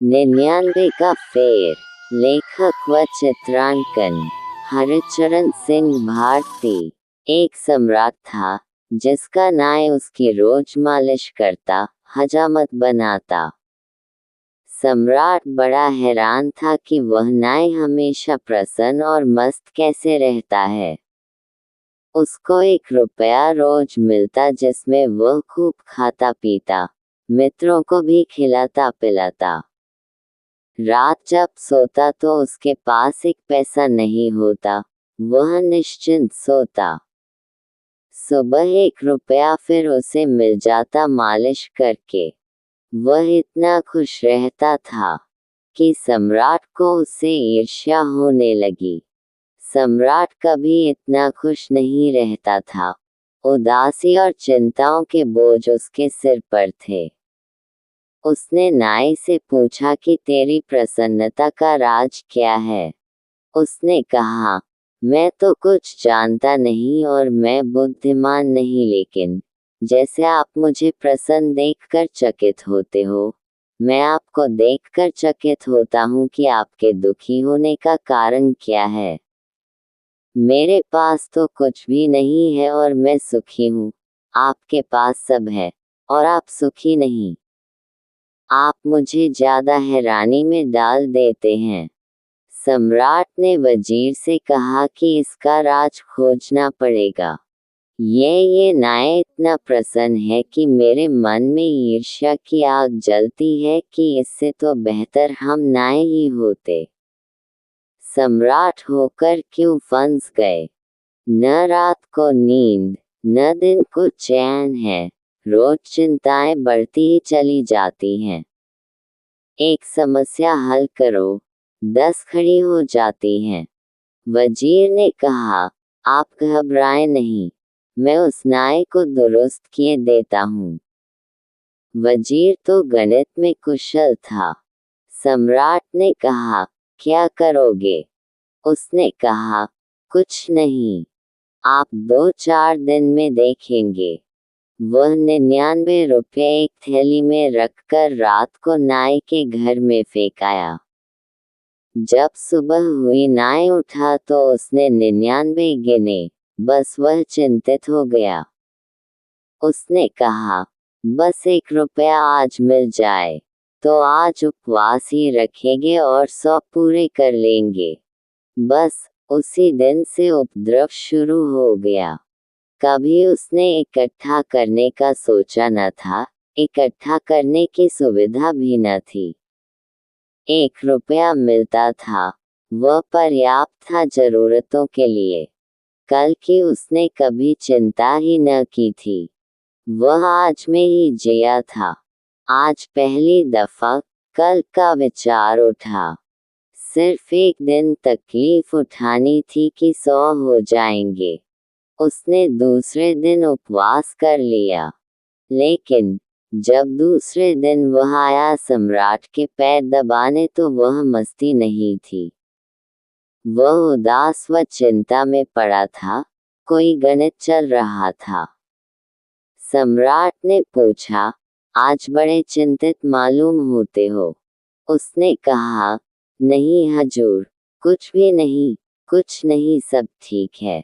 99 का फेर। लेखक व चित्रांकन हरिचरण सिंह भारती। एक सम्राट था जिसका नाई उसकी रोज मालिश करता, हजामत बनाता। सम्राट बड़ा हैरान था कि वह नाई हमेशा प्रसन्न और मस्त कैसे रहता है। उसको 1 रुपया रोज मिलता जिसमें वह खूब खाता पीता, मित्रों को भी खिलाता पिलाता। रात जब सोता तो उसके पास 1 पैसा नहीं होता, वह निश्चिंत सोता। सुबह 1 रुपया फिर उसे मिल जाता मालिश करके। वह इतना खुश रहता था कि सम्राट को उससे ईर्ष्या होने लगी। सम्राट कभी इतना खुश नहीं रहता था। उदासी और चिंताओं के बोझ उसके सिर पर थे। उसने नाई से पूछा कि तेरी प्रसन्नता का राज क्या है? उसने कहा, मैं तो कुछ जानता नहीं और मैं बुद्धिमान नहीं, लेकिन जैसे आप मुझे प्रसन्न देखकर चकित होते हो, मैं आपको देखकर चकित होता हूँ कि आपके दुखी होने का कारण क्या है। मेरे पास तो कुछ भी नहीं है और मैं सुखी हूँ। आपके पास सब है और आप सुखी नहीं। आप मुझे ज्यादा हैरानी में डाल देते हैं। सम्राट ने वजीर से कहा कि इसका राज खोजना पड़ेगा। ये नाई इतना प्रसन्न है कि मेरे मन में ईर्ष्या की आग जलती है कि इससे तो बेहतर हम नाई ही होते। सम्राट होकर क्यों फंस गए? न रात को नींद, न दिन को चैन है। रोज चिंताएं बढ़ती ही चली जाती हैं। एक समस्या हल करो, 10 खड़ी हो जाती हैं। वजीर ने कहा, आप घबराएं नहीं, मैं उस नाई को दुरुस्त किए देता हूँ। वजीर तो गणित में कुशल था। सम्राट ने कहा, क्या करोगे? उसने कहा, कुछ नहीं, आप 2-4 दिन में देखेंगे। वह 99 रुपये एक थैली में रखकर रात को नाई के घर में फेंक आया। जब सुबह हुई नाई उठा तो उसने 99 गिने, बस वह चिंतित हो गया। उसने कहा, बस 1 रुपया आज मिल जाए तो आज उपवास ही रखेंगे और 100 पूरे कर लेंगे। बस उसी दिन से उपद्रव शुरू हो गया। कभी उसने इकट्ठा करने का सोचा न था, इकट्ठा करने की सुविधा भी न थी। 1 रुपया मिलता था, वह पर्याप्त था जरूरतों के लिए। कल की उसने कभी चिंता ही न की थी। वह आज में ही जिया था। आज पहली दफा कल का विचार उठा। सिर्फ 1 दिन तकलीफ उठानी थी कि 100 हो जाएंगे। उसने दूसरे दिन उपवास कर लिया। लेकिन जब दूसरे दिन वह आया सम्राट के पैर दबाने तो वह मस्ती नहीं थी। वह उदास व चिंता में पड़ा था, कोई गणित चल रहा था। सम्राट ने पूछा, आज बड़े चिंतित मालूम होते हो। उसने कहा, नहीं हजूर, कुछ भी नहीं, कुछ नहीं, सब ठीक है।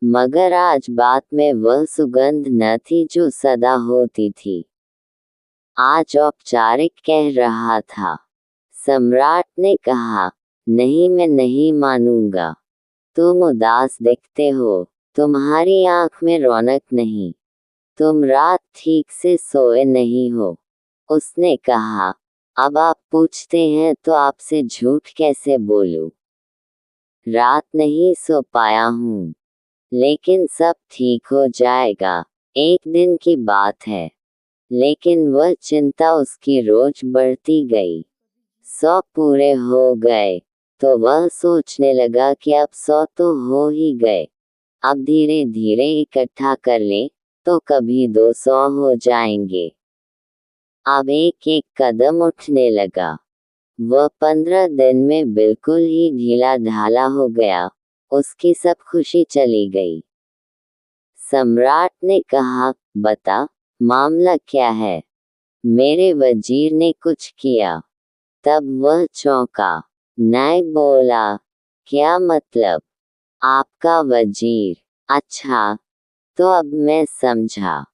मगर आज बात में वह सुगंध न थी जो सदा होती थी। आज औपचारिक कह रहा था। सम्राट ने कहा, नहीं, मैं नहीं मानूंगा। तुम उदास दिखते हो, तुम्हारी आंख में रौनक नहीं, तुम रात ठीक से सोए नहीं हो। उसने कहा, अब आप पूछते हैं तो आपसे झूठ कैसे बोलूं? रात नहीं सो पाया हूँ, लेकिन सब ठीक हो जाएगा, 1 दिन की बात है। लेकिन वह चिंता उसकी रोज बढ़ती गई। 100 पूरे हो गए तो वह सोचने लगा कि अब 100 तो हो ही गए, अब धीरे धीरे इकट्ठा कर ले तो कभी 200 हो जाएंगे। अब एक एक कदम उठने लगा। वह 15 दिन में बिल्कुल ही ढीला ढाला हो गया। उसकी सब खुशी चली गई। सम्राट ने कहा, बता, मामला क्या है? मेरे वजीर ने कुछ किया? तब वह चौंका। नाय बोला, क्या मतलब? आपका वजीर? अच्छा, तो अब मैं समझा।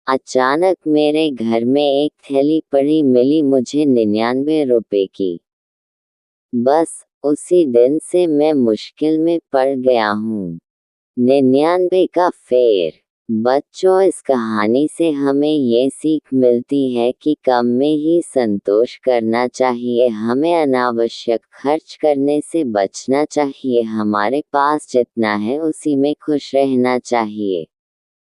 अचानक मेरे घर में एक थैली पड़ी मिली मुझे 99 रुपए की। बस उसी दिन से मैं मुश्किल में पड़ गया हूँ। 99 का फेर। बच्चों, इस कहानी से हमें ये सीख मिलती है कि कम में ही संतोष करना चाहिए, हमें अनावश्यक खर्च करने से बचना चाहिए, हमारे पास जितना है उसी में खुश रहना चाहिए।